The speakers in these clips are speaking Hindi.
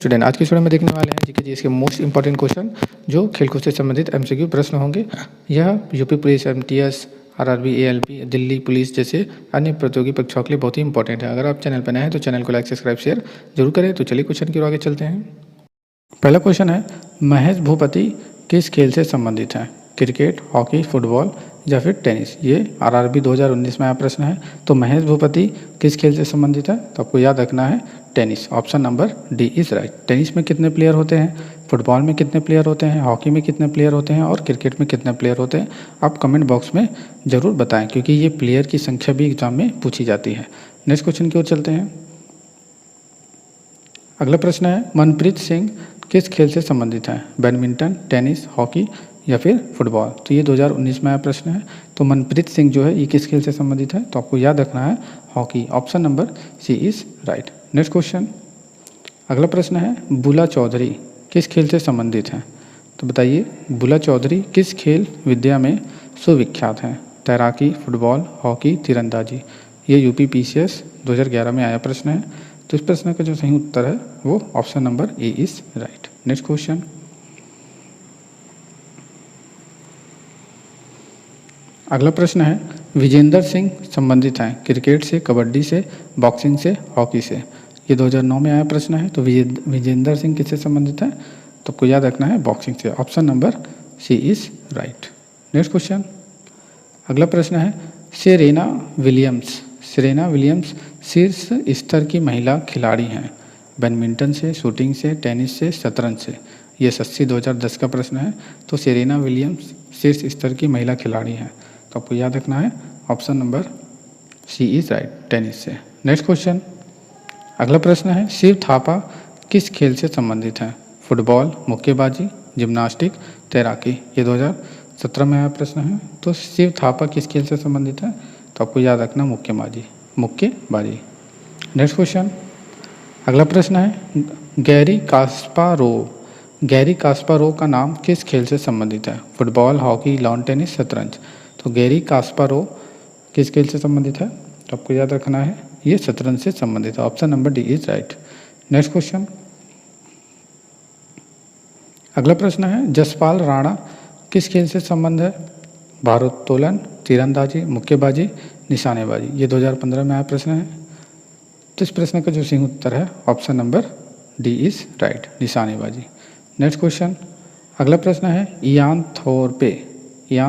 स्टूडेंट आज की वीडियो में देखने वाले हैं जीके जीएस के मोस्ट इंपॉर्टेंट क्वेश्चन जो खेलकूद से संबंधित एमसीक्यू प्रश्न होंगे। यह UP police, MTS, RRB, ALP, Delhi police जैसे अन्य प्रतियोगी परीक्षाओं के लिए बहुत ही इंपॉर्टेंट है। अगर आप चैनल पर नए हैं तो चैनल को लाइक, सब्सक्राइब, शेयर जरूर करें। तो चलिए क्वेश्चन की ओर आगे चलते हैं। पहला क्वेश्चन है, महेश भूपति किस खेल से संबंधित है? क्रिकेट, हॉकी, फुटबॉल या फिर टेनिस? ये आरआरबी 2019 में आया प्रश्न है। तो महेश भूपति किस खेल से संबंधित है? तो आपको याद रखना है tennis. Option number D is right. Tennis में कितने प्लेयर होते हैं? फुटबॉल में कितने प्लेयर होते हैं? हॉकी में कितने प्लेयर होते हैं? और क्रिकेट में कितने प्लेयर होते हैं? आप कमेंट बॉक्स में ज़रूर बताएं, क्योंकि ये प्लेयर की संख्या भी एग्जाम में पूछी जाती है। नेक्स्ट क्वेश्चन की ओर चलते हैं। अगला प्रश्न है, मनप्रीत सिंह किस खेल से संबंधित है? बैडमिंटन, टेनिस, हॉकी या फिर फुटबॉल? तो ये 2019 में आया प्रश्न है। तो मनप्रीत सिंह जो है ये किस खेल से संबंधित है? तो आपको याद रखना है hockey. Option number C is right. Next question, अगला प्रश्न है, बुला चौधरी किस खेल से संबंधित है? तो बताइए, बुला चौधरी किस खेल विद्या में सुविख्यात हैं? तैराकी, फुटबॉल, हॉकी, तीरंदाजी? ये यूपी पीसीएस 2011 में आया प्रश्न है। तो इस प्रश्न का जो सही उत्तर है वो option number A is right. Next question, अगला प्रश्न है, विजेंदर सिंह संबंधित हैं क्रिकेट से, कबड्डी से, बॉक्सिंग से, हॉकी से? ये 2009 में आया प्रश्न है। तो विजेंदर सिंह किससे संबंधित है? तो आपको याद रखना है बॉक्सिंग से। Option number C is right. Next question, अगला प्रश्न है, सेरेना विलियम्स शीर्ष स्तर की महिला खिलाड़ी हैं? बैडमिंटन से, शूटिंग से, टेनिस से, शतरंज से? ये एसएससी 2010 का प्रश्न है। तो सेरेना विलियम्स शीर्ष स्तर की महिला खिलाड़ी हैं। तो आपको याद रखना है option number C is right, tennis से। नेक्स्ट क्वेश्चन, अगला प्रश्न है, शिव थापा किस खेल से संबंधित है? फुटबॉल, मुक्केबाजी, जिम्नास्टिक, तैराकी? ये 2017 में आया प्रश्न है। तो शिव थापा किस खेल से संबंधित है? तो आपको याद रखना मुक्केबाजी। नेक्स्ट क्वेश्चन, अगला प्रश्न है, गैरी कास्पारोव का नाम किस खेल से संबंधित है? फुटबॉल, हॉकी, लॉन टेनिस, शतरंज? तो गैरी कास्पारोव किस खेल से संबंधित है? तो आपको याद रखना है ये शतरंज से संबंधित है। Option number D is right. Next question, अगला प्रश्न है, जसपाल राणा किस खेल से संबंध है? भारोत्तोलन, तीरंदाजी, मुक्केबाजी, निशानेबाजी? ये 2015 में आया प्रश्न है। तो इस प्रश्न का जो सही उत्तर है option number D is right, निशानेबाजी। नेक्स्ट क्वेश्चन, अगला प्रश्न है, इयान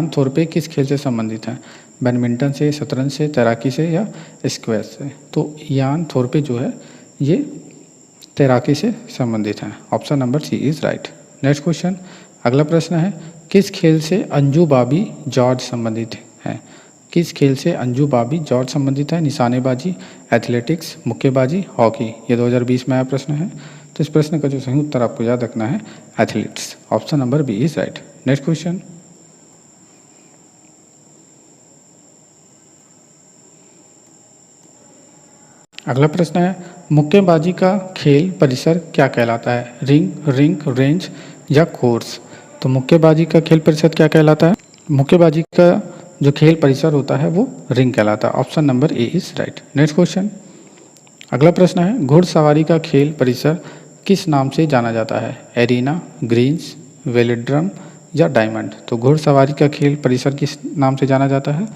थोरपे किस खेल से संबंधित है? बैडमिंटन से, शतरंज से, तैराकी से या स्क्वैश से? तो इयान थोरपे जो है ये तैराकी से संबंधित है। Option number C is right. Next question, अगला प्रश्न है, किस खेल से अंजू बाबी जॉर्ज संबंधित है? किस खेल से अंजू बाबी जॉर्ज संबंधित है? निशानेबाजी, एथलेटिक्स, मुक्केबाजी, हॉकी? ये 2020 में आया प्रश्न है। तो इस प्रश्न का जो सही उत्तर आपको याद रखना है athletes. Option number B is right. Next question, अगला प्रश्न है, मुक्केबाजी का खेल परिसर क्या कहलाता है? रिंग, रेंज या कोर्स? तो मुक्केबाजी का खेल परिसर क्या कहलाता है? मुक्केबाजी का जो खेल परिसर होता है वो रिंग कहलाता है। Option number A is right. Next question, अगला प्रश्न है, घुड़सवारी का खेल परिसर किस नाम से जाना जाता है? एरिना, ग्रीन्स, वेलोड्रम या डायमंड? तो घुड़सवारी का खेल परिसर किस नाम से जाना जाता है?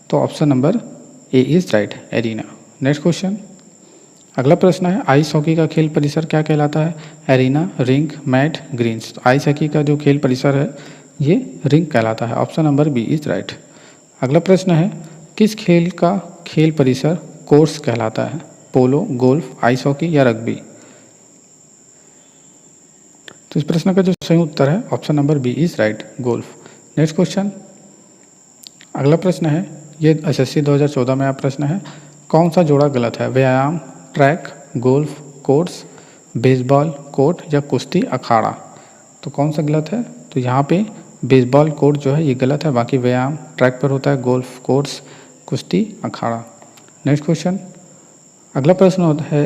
तो option number A is right, arena. Next question, अगला प्रश्न है, आइस हॉकी का खेल परिसर क्या कहलाता है? Arena, ring, mat, greens? तो आइस हॉकी का जो खेल परिसर है ये रिंग कहलाता है। Option number B is right. अगला प्रश्न है, किस खेल का खेल परिसर कोर्स कहलाता है? पोलो, गोल्फ, आइस हॉकी या रग्बी? तो इस प्रश्न का जो सही उत्तर है option number B is right, golf. Next question, अगला प्रश्न है, ये एसएससी 2014 में आया प्रश्न है, कौन सा जोड़ा गलत है? व्यायाम, track, golf course, baseball court या कुश्ती अखाड़ा? तो कौन सा गलत है? तो यहाँ पे बेसबॉल कोर्ट जो है ये गलत है, बाकी व्यायाम ट्रैक पर होता है, गोल्फ कोर्स, कुश्ती अखाड़ा। नेक्स्ट क्वेश्चन, अगला प्रश्न होता है,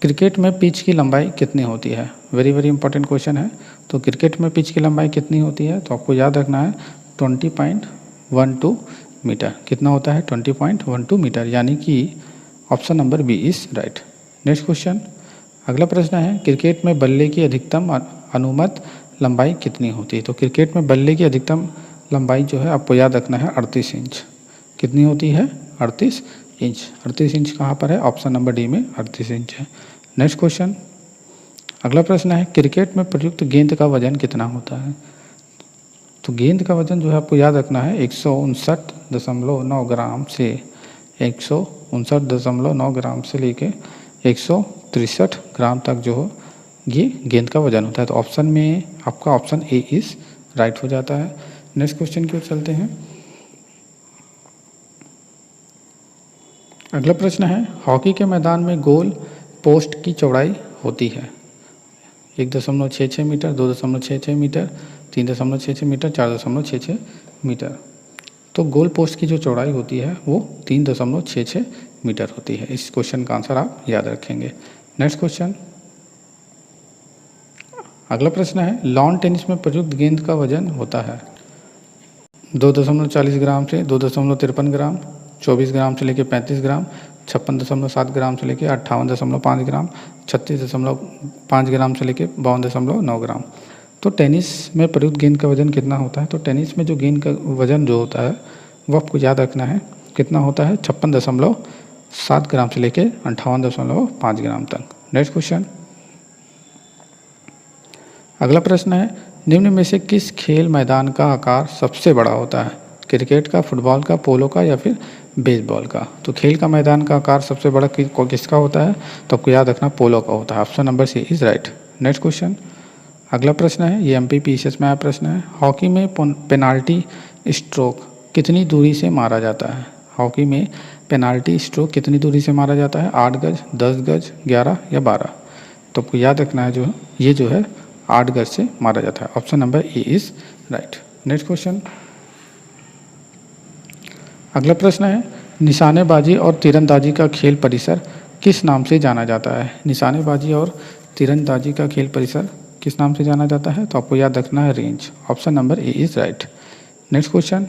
क्रिकेट में पिच की लंबाई कितनी होती है? वेरी इंपॉर्टेंट क्वेश्चन है। तो क्रिकेट में पिच की लंबाई कितनी होती है? तो आपको याद रखना है 20.12 मीटर। कितना होता है? 20.12 मीटर, यानी कि option number B is right. Next question, अगला प्रश्न है क्रिकेट में बल्ले की अधिकतम अनुमत लंबाई कितनी होती है। तो क्रिकेट में बल्ले की अधिकतम लंबाई जो है आपको याद रखना है 38 इंच। कितनी होती है? 38 इंच। 38 इंच कहाँ पर है? ऑप्शन नंबर डी में 38 इंच है। नेक्स्ट क्वेश्चन, अगला प्रश्न है क्रिकेट में प्रयुक्त गेंद का वजन कितना होता है। तो गेंद का वजन जो है आपको याद रखना है 159.9 ग्राम से 159.9 ग्राम से लेके 163 ग्राम तक जो हो ये गेंद का वजन होता है। तो ऑप्शन में आपका ऑप्शन ए इज राइट हो जाता है। नेक्स्ट क्वेश्चन की ओर चलते हैं। अगला प्रश्न है हॉकी के मैदान में गोल पोस्ट की चौड़ाई होती है 1.66 मीटर, 2.66 मीटर, 3.66 मीटर, 4.66 मीटर। तो गोल पोस्ट की जो चौड़ाई होती है वो 3.66 मीटर होती है। इस क्वेश्चन का आंसर आप याद रखेंगे। नेक्स्ट क्वेश्चन, अगला प्रश्न है लॉन टेनिस में प्रयुक्त गेंद का वजन होता है 2.40 ग्राम से 2.53 ग्राम, 24 ग्राम से लेकर 35 ग्राम, 56.7 ग्राम से लेकर 58.5 ग्राम, 36.5 ग्राम से लेकर 52.9 ग्राम। तो टेनिस में प्रयुक्त गेंद का वजन कितना होता है। तो टेनिस में जो गेंद का वजन जो होता है वो आपको याद रखना है कितना होता है 56.7 ग्राम से लेकर 58.5 ग्राम तक। नेक्स्ट क्वेश्चन, अगला प्रश्न है निम्न में से किस खेल मैदान का आकार सबसे बड़ा होता है। क्रिकेट का, फुटबॉल का, पोलो का या फिर बेसबॉल का। तो खेल का मैदान का आकार सबसे बड़ा किसका होता है। तो आपको याद रखना पोलो का होता है। Option number C is right. Next question, अगला प्रश्न है ये MPPCS में आया प्रश्न है हॉकी में पेनाल्टी स्ट्रोक कितनी दूरी से मारा जाता है। हॉकी में पेनाल्टी स्ट्रोक कितनी दूरी से मारा जाता है 8 गज, 10 गज, 11 या 12। तो आपको याद रखना है ये जो है 8 गज से मारा जाता है। Option number A is right. Next question, अगला प्रश्न है निशानेबाजी और तीरंदाजी का खेल परिसर किस नाम से जाना जाता है। निशानेबाजी और तीरंदाजी का खेल परिसर किस नाम से जाना जाता है। तो आपको याद रखना है range. Option number A is right. Next question,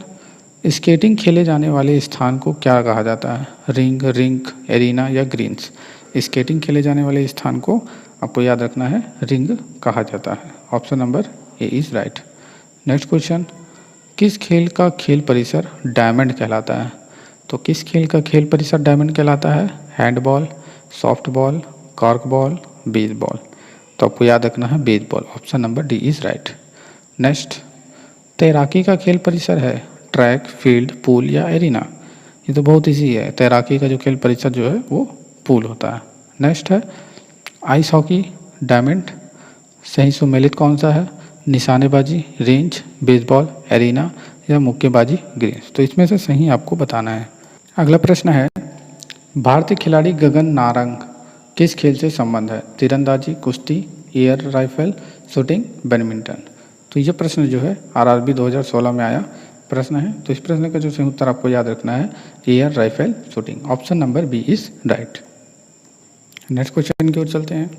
skating खेले जाने वाले स्थान को क्या कहा जाता है। रिंक, एरिना या ग्रीन्स। स्केटिंग खेले जाने वाले स्थान को आपको याद रखना है रिंग कहा जाता है। Option number A is right. Next question, किस खेल का खेल परिसर डायमंड कहलाता है। तो किस खेल का खेल परिसर डायमंड कहलाता है। Handball, softball, corkball, baseball. तो आपको याद रखना है baseball. Option number D is right. Next, तैराकी का खेल परिसर है ट्रैक, फील्ड, पूल या एरिना। ये तो बहुत ईजी है। तैराकी का जो खेल परिसर जो है वो पूल होता है। नेक्स्ट है आइस हॉकी, डायमंड। सही सुमेलित कौन सा है। निशानेबाजी, रेंज, बेसबॉल, एरिना या मुक्केबाजी, ग्रीन्स। तो इसमें से सही आपको बताना है। अगला प्रश्न है भारतीय खिलाड़ी गगन नारंग किस खेल से संबंध है। तीरंदाजी, कुश्ती, एयर राइफल, शूटिंग, बैडमिंटन। तो ये प्रश्न जो है RRB 2016 में आया प्रश्न है। तो इस प्रश्न का जो सही उत्तर आपको याद रखना है air rifle shooting. Option number B is right. Next question की ओर चलते हैं।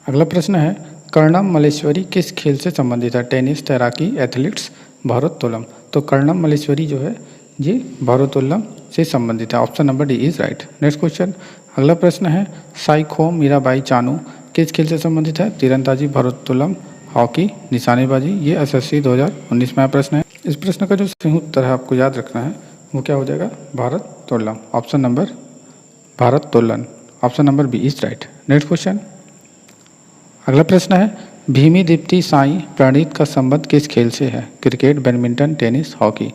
अगला प्रश्न है कर्णम मल्लेश्वरी किस खेल से संबंधित है। टेनिस, तैराकी, एथलीट्स, भारोत्तोलन। तो कर्णम मल्लेश्वरी जो है ये भारोत्तोलन से संबंधित है। Option number D is right. Next question, अगला प्रश्न है साइखोम मीराबाई चानू किस खेल से संबंधित है। तीरंदाजी, भारोत्तोलन, हॉकी, निशानेबाजी। ये SSC 2019 में आया प्रश्न है। इस प्रश्न का जो सही उत्तर है आपको याद रखना है वो क्या हो जाएगा भारोत्तोलन। ऑप्शन नंबर भारोत्तोलन। Option number B is right. Next question, अगला प्रश्न है भीमी दीप्ति साई प्रणीत का संबंध किस खेल से है। Cricket, badminton, tennis, hockey.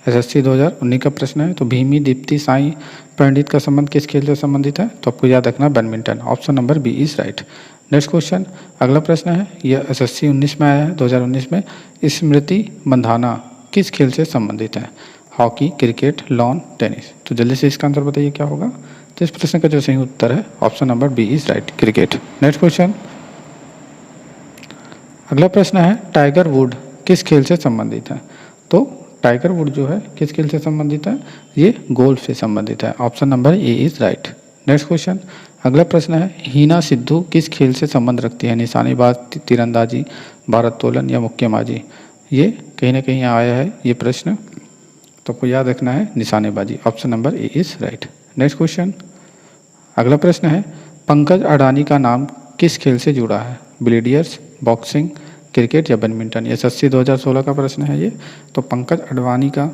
SSC 2019 का प्रश्न है। तो भीमी दीप्ति साई प्रणीत का संबंध किस खेल से संबंधित है। तो आपको याद रखना badminton. Option number B is right. Next question, अगला प्रश्न है यह SSC 19 में आया है 2019 में। स्मृति मंधाना किस खेल से संबंधित है। Hockey, cricket, lawn, tennis. तो जल्दी से इसका आंसर बताइए क्या होगा। तो इस प्रश्न का जो सही उत्तर है option number B is right, cricket. Next question, अगला प्रश्न है टाइगर वुड किस खेल से संबंधित है। तो टाइगर वुड जो है किस खेल से संबंधित है, ये गोल्फ से संबंधित है। Option number A is right. Next question, अगला प्रश्न है हिना सिद्धू किस खेल से संबंध रखती है। निशानेबाज, तीरंदाजी, भारोत्तोलन या मुक्केबाजी। ये कहीं ना कहीं आया है ये प्रश्न, तो आपको याद रखना है निशानेबाजी। Option number A is right. Next question, अगला प्रश्न है पंकज अडानी का नाम किस खेल से जुड़ा है? बिलियर्ड्स, बॉक्सिंग, क्रिकेट या बैडमिंटन? ये एसएससी 2016 का प्रश्न है ये। तो पंकज अडवाणी का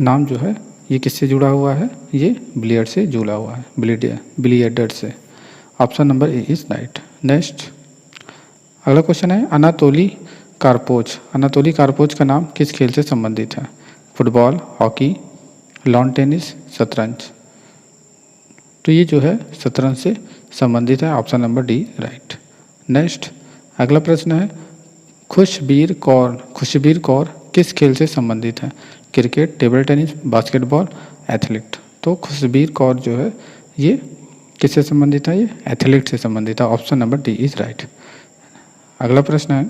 नाम जो है ये किससे जुड़ा हुआ है? ये बिलियर्ड से जुड़ा हुआ है, बिलियर्डर से। Option number A is right. Next अगला क्वेश्चन है अनातोली कारपोच का नाम किस खेल से संबंधित है? फुटबॉल, हॉकी, लॉन टेनिस, शतरंज? तो ये जो है शतरंज से संबंधित है। Option number D right. Next अगला प्रश्न है खुशबीर कौर किस खेल से संबंधित है? Cricket, table tennis, basketball, athlete? तो खुशबीर कौर जो है ये किससे संबंधित है? ये एथलीट से संबंधित है। Option number D is right. अगला प्रश्न है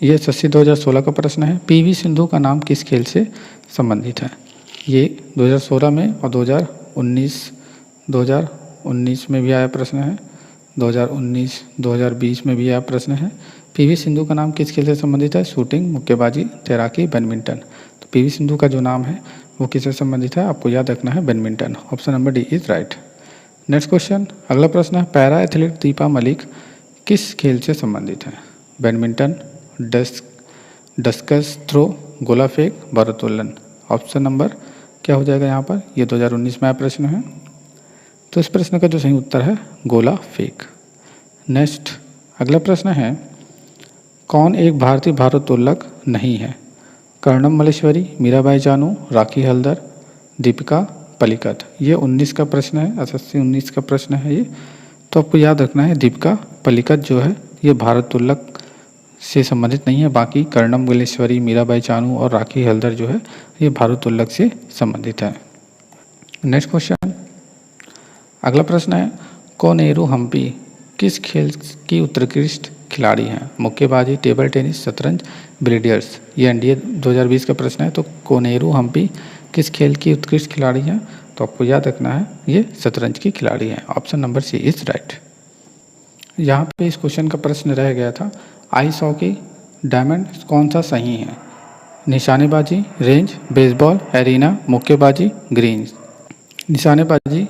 ये एसएससी 2016 का प्रश्न है पीवी सिंधु का नाम किस खेल से संबंधित है? ये 2016 में और 2019 में भी आया प्रश्न है, 2019-2020 में भी आया प्रश्न है। पीवी सिंधु का नाम किस खेल से संबंधित है? शूटिंग, मुक्केबाजी, तैराकी, बैडमिंटन? तो पीवी सिंधु का जो नाम है वो किससे संबंधित है? आपको याद रखना है badminton. Option number D is right. Next question अगला प्रश्न है पैरा एथलीट दीपा मलिक किस खेल से संबंधित है? बैडमिंटन, डिस्कस थ्रो, गोला फेंक, भारोत्तोलन? ऑप्शन नंबर क्या हो जाएगा यहाँ पर? ये 2019 में आया प्रश्न है। तो इस प्रश्न का जो सही उत्तर है गोला फेंक। नेक्स्ट अगला प्रश्न है कौन एक भारतीय भारोत्तोलक नहीं है? कर्णम मल्लेश्वरी, मीराबाई चानू, राखी हल्दर, दीपिका पलिकत? ये 19 का प्रश्न है, एसएससी 19 का प्रश्न है ये। तो आपको याद रखना है दीपिका पलिकत जो है ये भारोत्तोलक से संबंधित नहीं है। बाकी कर्णम मल्लेश्वरी, मीराबाई चानू और राखी हल्दर जो है ये भारोत्तोलक से संबंधित है। नेक्स्ट क्वेश्चन अगला प्रश्न है कोनेरू हम्पी किस खेल की उत्कृष्ट खिलाड़ी हैं? मुक्केबाजी, टेबल टेनिस, शतरंज, बिलियर्ड्स? ये एनडीए 2020 का प्रश्न है। तो कोनेरू हम्पी किस खेल की उत्कृष्ट खिलाड़ी हैं? तो आपको याद रखना है ये शतरंज की खिलाड़ी हैं। Option number C is right. यहाँ पे इस क्वेश्चन का प्रश्न रह गया था आइस हॉकी, डायमंड कौन सा सही है? निशानेबाजी, रेंज, बेसबॉल, एरिना, मुक्केबाजी, ग्रीन? निशानेबाजी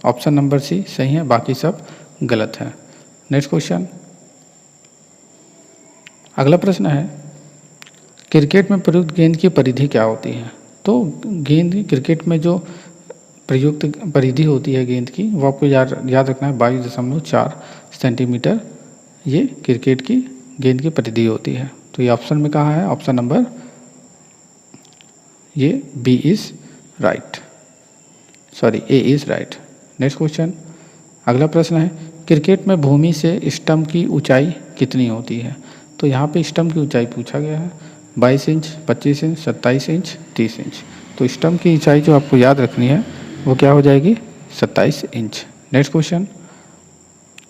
ऑप्शन नंबर सी सही है, बाकी सब गलत है। नेक्स्ट क्वेश्चन अगला प्रश्न है क्रिकेट में प्रयुक्त गेंद की परिधि क्या होती है? तो गेंद क्रिकेट में जो प्रयुक्त परिधि होती है गेंद की वो आपको याद रखना है 22.4 सेंटीमीटर ये क्रिकेट की गेंद की परिधि होती है। तो ये ऑप्शन में कहाँ है? ऑप्शन नंबर ये B is right, sorry A is right. Next question अगला प्रश्न है क्रिकेट में भूमि से स्टंप की ऊंचाई कितनी होती है? तो यहाँ पे स्टंप की ऊंचाई पूछा गया है 22 इंच, 25 इंच, 27 इंच, 30 इंच। तो स्टंप की ऊंचाई जो आपको याद रखनी है वो क्या हो जाएगी? 27 इंच। नेक्स्ट क्वेश्चन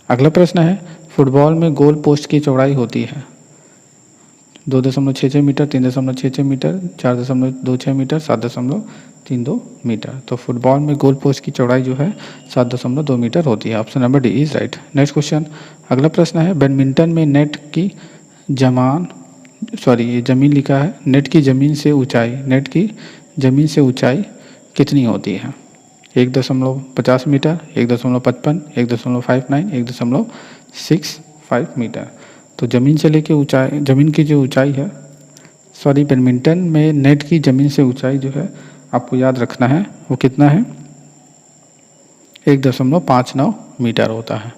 अगला प्रश्न है फुटबॉल में गोल पोस्ट की चौड़ाई होती है 2.66 मीटर, 3.66 मीटर, 4.26 मीटर, 7.32 मीटर। तो फुटबॉल में गोल पोस्ट की चौड़ाई जो है 7.2 मीटर होती है। Option number D is right. Next question अगला प्रश्न है बैडमिंटन में नेट की जमीन लिखा है नेट की जमीन से ऊंचाई कितनी होती है? 1.50 मीटर, 1.55, 1.59, 1.65 मीटर। तो जमीन से लेके ऊंचाई, जमीन की जो ऊंचाई है, बैडमिंटन में नेट की जमीन से ऊंचाई जो है आपको याद रखना है वो कितना है? 1.59 मीटर होता है।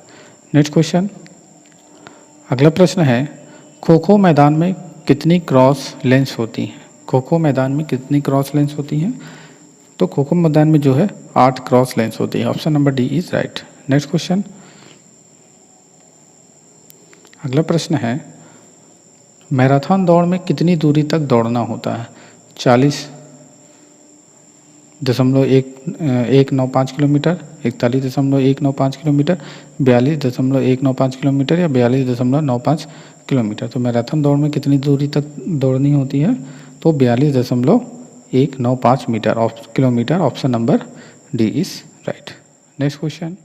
नेक्स्ट क्वेश्चन अगला प्रश्न है खो खो मैदान में कितनी क्रॉस लेंस होती हैं? खो खो मैदान में कितनी क्रॉस लेंस होती हैं? तो खो खो मैदान में जो है 8 क्रॉस लेंस होती है। Option number D is right. Next question अगला प्रश्न है मैराथन दौड़ में कितनी दूरी तक दौड़ना होता है? 40.195 किलोमीटर, 41.195 किलोमीटर, 42.195 किलोमीटर या 42.95 किलोमीटर? तो मैराथन दौड़ में कितनी दूरी तक दौड़नी होती है? तो 42.195 kilometre. Option number D is right. Next question